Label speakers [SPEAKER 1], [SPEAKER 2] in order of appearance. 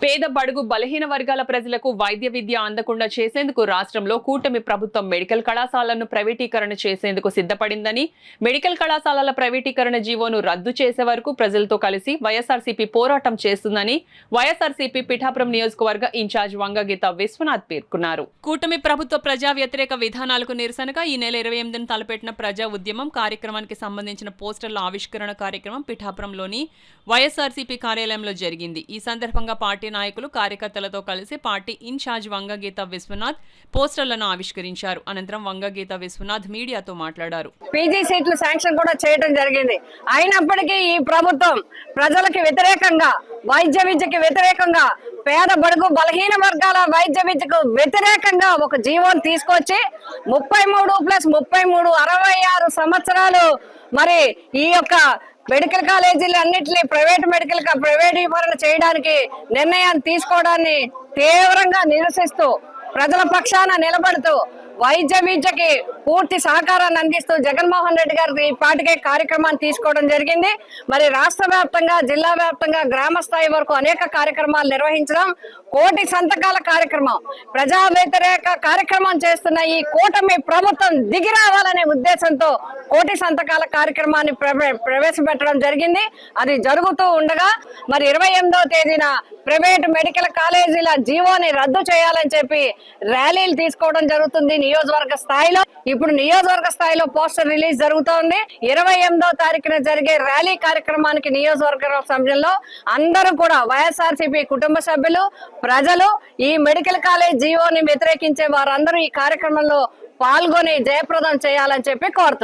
[SPEAKER 1] పేద బడుగు బలహీన వర్గాల ప్రజలకు వైద్య విద్య అందకుండా చేసేందుకు రాష్ట్రంలో కూటమి ప్రభుత్వం మెడికల్ కళాశాలను ప్రైవేటీకరణ చేసేందుకు సిద్ధపడిందని, మెడికల్ కళాశాలల ప్రైవేటీకరణ జీవోను రద్దు చేసే వరకు ప్రజలతో కలిసి వైఎస్ఆర్సీపీ పోరాటం చేస్తుందని వైఎస్ఆర్సీపీ పిఠాపురం నియోజకవర్గ ఇన్ఛార్జ్ వంగగీత విశ్వనాథ్ పేర్కొన్నారు. కూటమి ప్రభుత్వ ప్రజా వ్యతిరేక విధానాలకు నిరసనగా ఈ నెల 28న తలపెట్టిన ప్రజా ఉద్యమం కార్యక్రమానికి సంబంధించిన పోస్టర్ల ఆవిష్కరణ కార్యక్రమం పిఠాపురంలోని వైఎస్ఆర్సీపీ కార్యాలయంలో జరిగింది. ఈ సందర్భంగా పార్టీ నాయకులు కార్యకర్తలతో కలిసి పార్టీ ఇన్ఛార్జ్ వంగగీత విశ్వనాథ్ పోస్టర్లను ఆవిష్కరించారు. అనంతరం వంగగీత విశ్వనాథ్ మీడియాతో మాట్లాడారు.
[SPEAKER 2] పీజీ సీట్లు శాంక్షన్ కూడా చేయడం జరిగింది. అయినప్పటికీ ఈ ప్రభుత్వం ప్రజలకు వ్యతిరేకంగా, వైద్య విద్యకి వ్యతిరేకంగా, పేద బడుగు బలహీన వర్గాల వైద్య విద్యకు వ్యతిరేకంగా ఒక జీవోని తీసుకొచ్చి 33+33 66 సంవత్సరాలు మరి ఈ యొక్క మెడికల్ కాలేజీలు అన్నింటినీ ప్రైవేటీకరణ చేయడానికి నిర్ణయాన్ని తీసుకోవడాన్ని తీవ్రంగా నిరసిస్తూ ప్రజల పక్షాన నిలబడుతూ వైద్య విద్యకి పూర్తి సహకారాన్ని అందిస్తూ జగన్మోహన్ రెడ్డి గారు ఈ పాటికే కార్యక్రమాన్ని తీసుకోవడం జరిగింది. మరి రాష్ట్ర వ్యాప్తంగా, జిల్లా వ్యాప్తంగా, గ్రామ స్థాయి వరకు అనేక కార్యక్రమాలు నిర్వహించడం, కోటి సంతకాల కార్యక్రమం, ప్రజా వ్యతిరేక కార్యక్రమం చేస్తున్న ఈ కూటమి ప్రభుత్వం దిగి రావాలనే ఉద్దేశంతో కోటి సంతకాల కార్యక్రమాన్ని ప్రవేశపెట్టడం జరిగింది. అది జరుగుతూ ఉండగా మరి 28వ తేదీన ప్రైవేటు మెడికల్ కాలేజీల జీవోని రద్దు చేయాలని చెప్పి ర్యాలీలు తీసుకోవడం జరుగుతుంది నియోజకవర్గ స్థాయిలో. ఇప్పుడు నియోజకవర్గ స్థాయిలో పోస్టర్ రిలీజ్ జరుగుతోంది. 28వ తారీఖున జరిగే ర్యాలీ కార్యక్రమానికి నియోజకవర్గ సమయంలో అందరూ కూడా వైఎస్ఆర్సీపీ కుటుంబ సభ్యులు, ప్రజలు, ఈ మెడికల్ కాలేజ్ జీవోని వ్యతిరేకించే వారందరూ ఈ కార్యక్రమంలో పాల్గొని జయప్రదం చేయాలని చెప్పి కోరుతున్నారు.